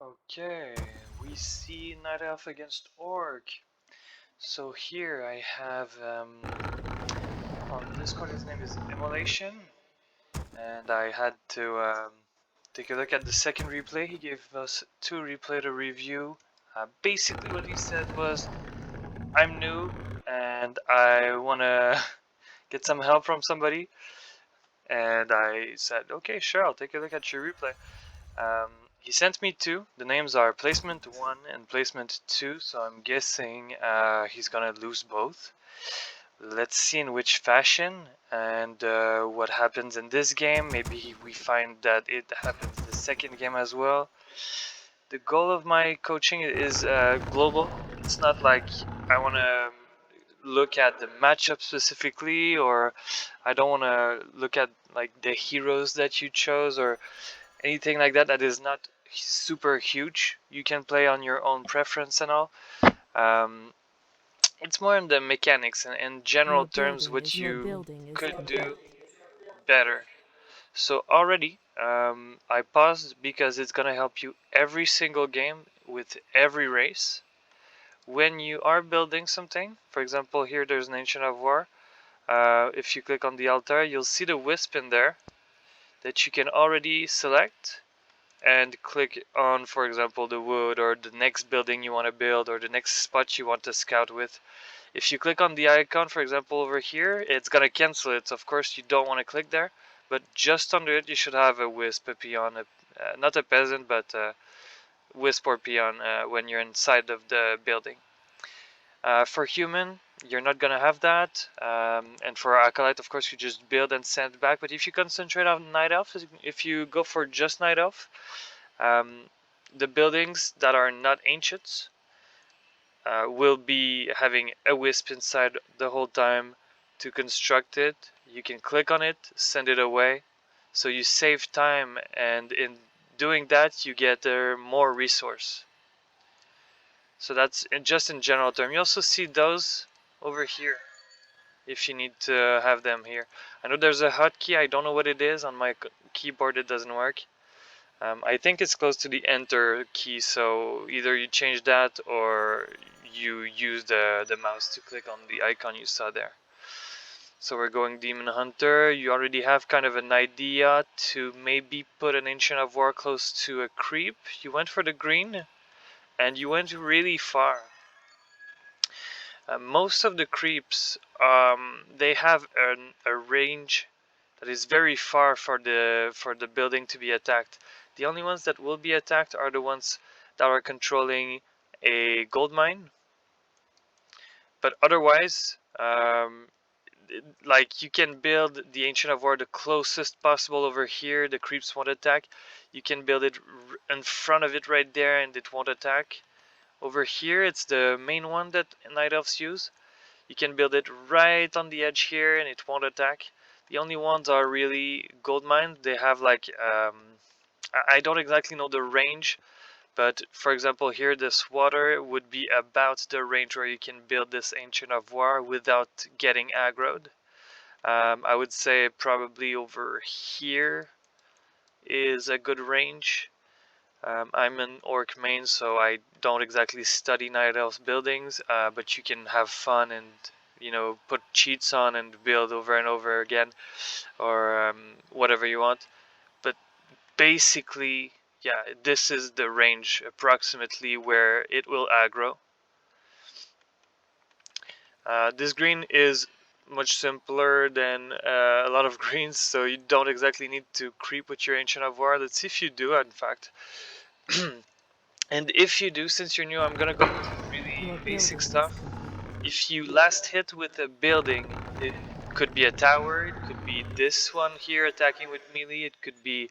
Okay, we see Night Elf against Orc. So here I have on Discord, his name is Immolation, and I had to take a look at the second replay. He gave us two replay to review. Basically what he said was, I'm new and I wanna get some help from somebody, and I said, okay, sure, I'll take a look at your replay. He sent me two. The names are Placement 1 and Placement 2, so I'm guessing he's gonna lose both. Let's see in which fashion and what happens in this game. Maybe we find that it happens the second game as well. The goal of my coaching is global. It's not like I want to look at the matchup specifically, or I don't want to look at like the heroes that you chose or anything like that. That is not super huge. You can play on your own preference and all. It's more in the mechanics and in general terms what you could do better. So already I paused because it's gonna help you every single game with every race. When you are building something, for example here there's an Ancient of War. If you click on the altar, you'll see the wisp in there that you can already select and click on, for example, the wood or the next building you want to build or the next spot you want to scout with. If you click on the icon, for example, over here, it's gonna cancel it. Of course, you don't want to click there, but just under it, you should have a wisp, a peon, not a peasant, but a wisp or peon when you're inside of the building. For human, you're not gonna have that, and for acolyte, of course, you just build and send back. But if you concentrate on night elf, if you go for just night elf, the buildings that are not ancients will be having a wisp inside the whole time to construct it. You can click on it, send it away, so you save time, and in doing that you get more resource. So that's just in general term. You also see those over here if you need to have them here. I know there's a hotkey, I don't know what it is. On my keyboard it doesn't work. I think it's close to the enter key, so either you change that or you use the mouse to click on the icon you saw there. So we're going Demon Hunter. You already have kind of an idea to maybe put an Ancient of War close to a creep. You went for the green and you went really far. Most of the creeps, they have a range that is very far for the building to be attacked. The only ones that will be attacked are the ones that are controlling a gold mine. But otherwise, like you can build the Ancient of War the closest possible over here. The creeps won't attack. You can build it in front of it right there, and it won't attack. Over here, it's the main one that Night Elves use. You can build it right on the edge here and it won't attack. The only ones are really gold mines. They have like, I don't exactly know the range, but for example here this water would be about the range where you can build this Ancient of War without getting aggroed. I would say probably over here is a good range. I'm an orc main, so I don't exactly study Night Elves buildings, but you can have fun and, you know, put cheats on and build over and over again, or whatever you want. But basically, yeah, this is the range approximately where it will aggro. This green is much simpler than a lot of greens, so you don't exactly need to creep with your Ancient of War. Let's see if you do, in fact. And if you do, since you're new, I'm gonna go with really basic stuff. If you last hit with a building, it could be a tower, it could be this one here attacking with melee, it could be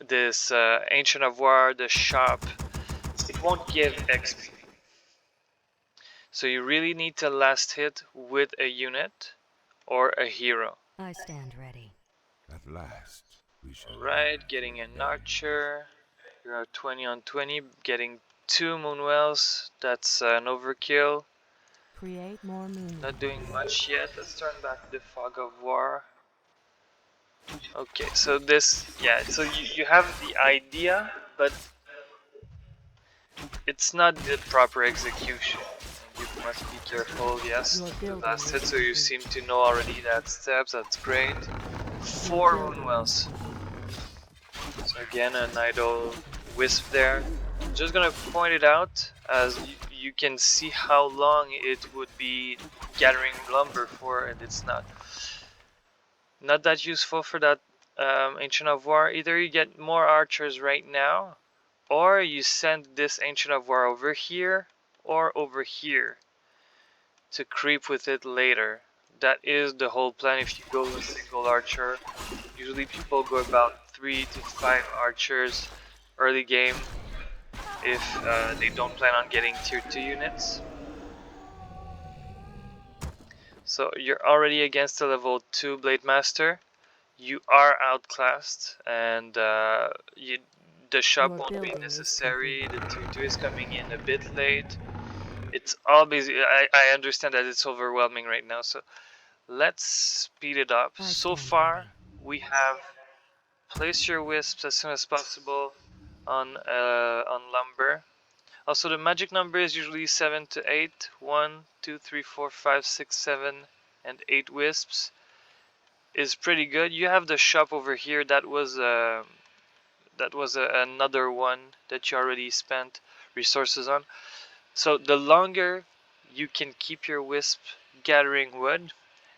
this Ancient of War, the shop. It won't give XP. So you really need to last hit with a unit or a hero. I stand ready. At last, we shall. Right, getting an archer. You're 20 on 20, getting 2 Moonwells. That's an overkill. Create more moon. Not doing much yet. Let's turn back the Fog of War. Okay, so this, yeah, so you have the idea, but it's not the proper execution. And you must be careful, yes, to last it. So you seem to know already that steps, that's great. 4 rune wells. So again, an idle wisp there. Just gonna point it out as you can see how long it would be gathering lumber for, and it's not that useful for that Ancient of War. Either you get more archers right now, or you send this Ancient of War over here, or over here, to creep with it later. That is the whole plan if you go with single archer. Usually people go about 3 to 5 archers early game if they don't plan on getting tier 2 units. So you're already against a level 2 Blade Master. You are outclassed, and the shop won't be necessary. The tier 2 is coming in a bit late. It's all busy. I understand that it's overwhelming right now, so let's speed it up. So far, we have place your wisps as soon as possible on lumber. Also, the magic number is usually 7 to 8. 1, 2, 3, 4, 5, 6, 7, and 8 wisps is pretty good. You have the shop over here. That was another one that you already spent resources on. So the longer you can keep your wisp gathering wood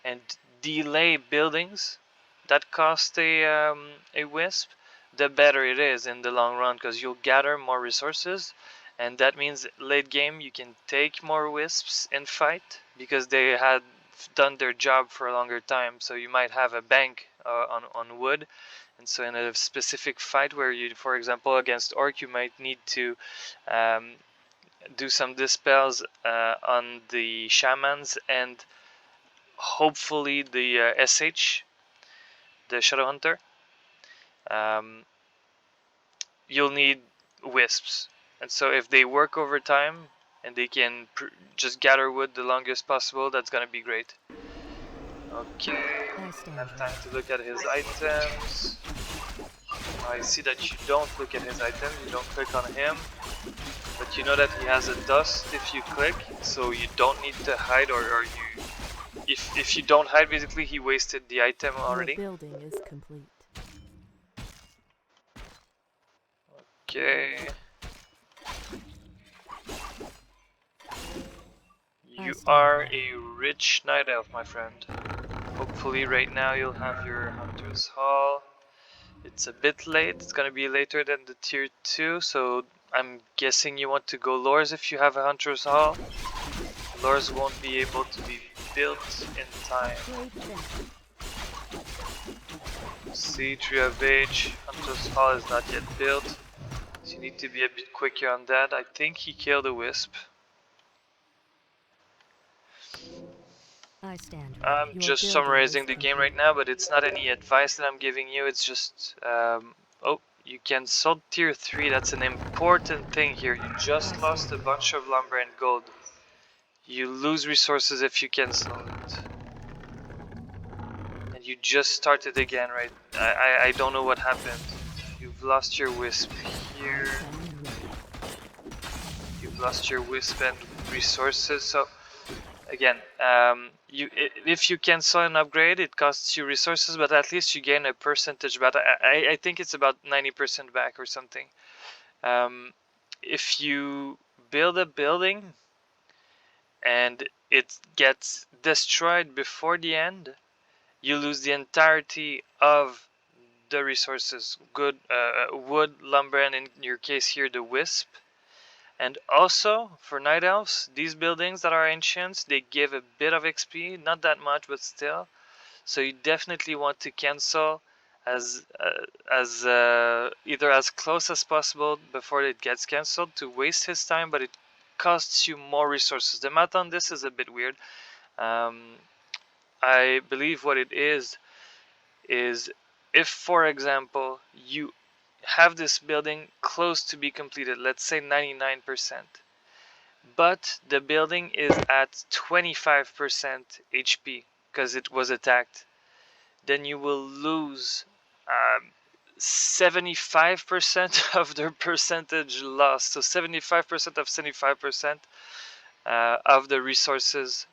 and delay buildings that cost a wisp, the better it is in the long run, because you'll gather more resources, and that means late game you can take more wisps and fight because they had done their job for a longer time. So you might have a bank on wood, and so in a specific fight where you, for example, against orc, you might need to um, do some dispels on the shamans and hopefully the SH, the Shadow Hunter. Um, you'll need wisps, and so if they work over time and they can just gather wood the longest possible, that's gonna be great. Okay, have time to look at his items. I see that you don't look at his items, you don't click on him, but you know that he has a dust if you click, so you don't need to hide, or you, if you don't hide, basically he wasted the item already. Okay. You are a rich night elf, my friend. Hopefully right now you'll have your Hunter's Hall. It's a bit late, it's gonna be later than the tier 2, so I'm guessing you want to go lores if you have a Hunter's Hall. Lores won't be able to be built in time. See, Tree of Age, Hunter's Hall is not yet built, so you need to be a bit quicker on that. I think he killed a wisp. I'm just summarizing the game right now, but it's not any advice that I'm giving you, it's just... oh, you can salt tier 3, that's an important thing here. You just lost a bunch of lumber and gold. You lose resources if you cancel it. And you just started again, right? I don't know what happened. You've lost your wisp here. You've lost your wisp and resources, so... Again, if you cancel an upgrade, it costs you resources, but at least you gain a percentage. But I think it's about 90% back or something. If you build a building and it gets destroyed before the end, you lose the entirety of the resources. Good wood, lumber, and in your case here, the wisp. And also, for Night Elves, these buildings that are ancients, they give a bit of XP, not that much, but still. So you definitely want to cancel as either as close as possible before it gets cancelled to waste his time, but it costs you more resources. The math on this is a bit weird. I believe what it is if, for example, you have this building close to be completed, let's say 99%, but the building is at 25% HP because it was attacked, then you will lose 75% of their percentage loss. So 75% of 75% of the resources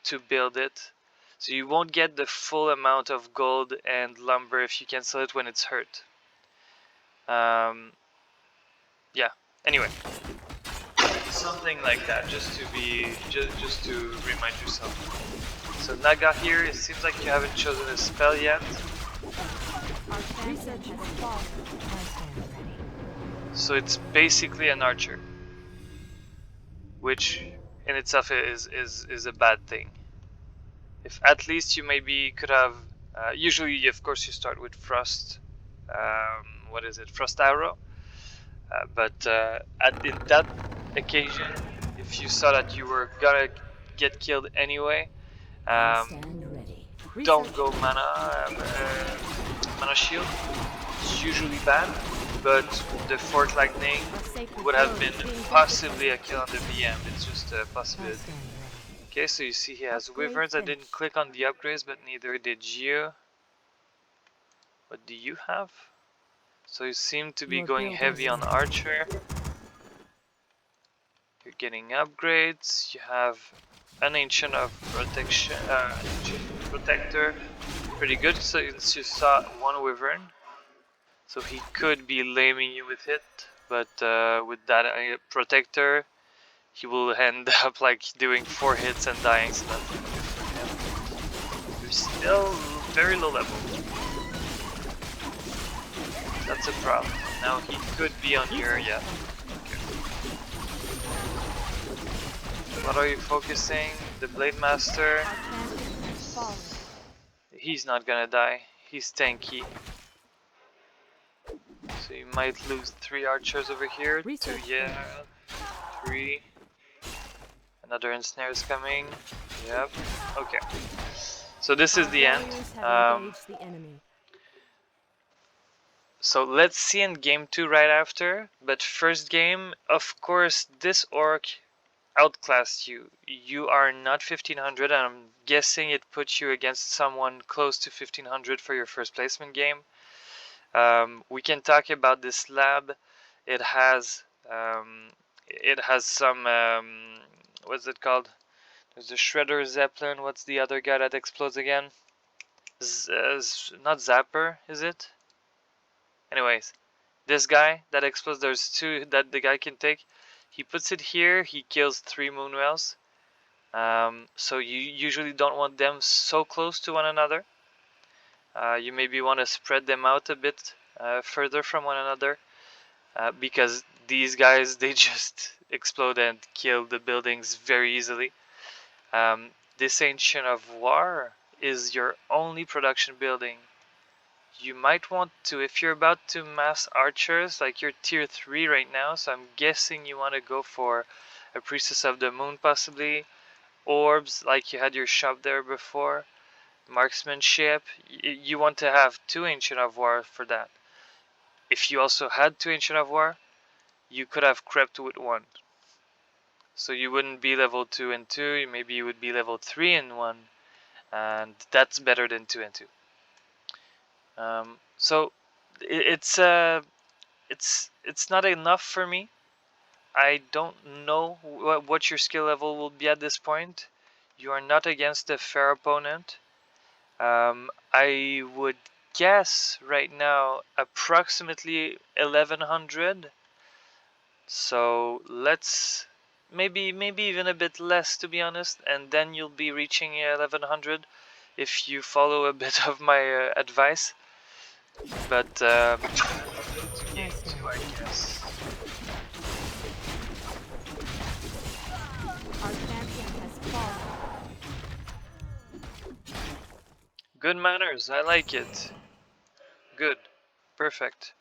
to build it. So you won't get the full amount of gold and lumber if you cancel it when it's hurt. Yeah. Anyway, something like that, just to remind yourself. So Naga here, it seems like you haven't chosen a spell yet. So it's basically an archer, which in itself is a bad thing. If at least you maybe could have, usually of course you start with frost, what is it, frost arrow, but in that occasion, if you saw that you were gonna get killed anyway, don't go mana shield. It's usually bad, but the Fork Lightning would have been possibly a kill on the VM. It's just a possibility. Okay, so you see he has Wyverns. I didn't click on the upgrades, but neither did you. What do you have? So you seem to be going heavy on Archer. You're getting upgrades. You have an Ancient of Protection, Protector. Pretty good, so you saw one Wyvern. So he could be laming you with it, but with that Protector, he will end up like doing 4 hits and dying, so that's good for him. You're still very low level. That's a problem. Now he could be on your, yeah. Okay. What are you focusing? The Blade Master. He's not gonna die. He's tanky. So you might lose 3 archers over here. 2, yeah. 3. Another ensnare is coming. Yep. Okay. So this is the end. So let's see in game 2 right after. But first game, of course, this orc outclassed you. You are not 1500, and I'm guessing it puts you against someone close to 1500 for your first placement game. We can talk about this lab. It has some what's it called? There's the Shredder Zeppelin. What's the other guy that explodes again? Not Zapper, is it? Anyways, this guy that explodes. There's 2 that the guy can take. He puts it here. He kills 3 Moonwells. So you usually don't want them so close to one another. You maybe want to spread them out a bit further from one another, because these guys, they just explode and kill the buildings very easily. This Ancient of War is your only production building. You might want to, if you're about to mass archers, like you're tier 3 right now, so I'm guessing you want to go for a Priestess of the Moon possibly, orbs like you had your shop there before, marksmanship. You want to have 2 Ancient of War for that. If you also had 2 Ancient of War, you could have crept with 1. So you wouldn't be level 2 and 2, maybe you would be level 3 and 1, and that's better than 2 and 2. So it's not enough for me. I don't know what your skill level will be at this point. You are not against a fair opponent. I would guess right now approximately 1100. So let's maybe even a bit less, to be honest, and then you'll be reaching 1100 if you follow a bit of my advice. But game 2, I guess. Good manners, I like it. Good. Perfect.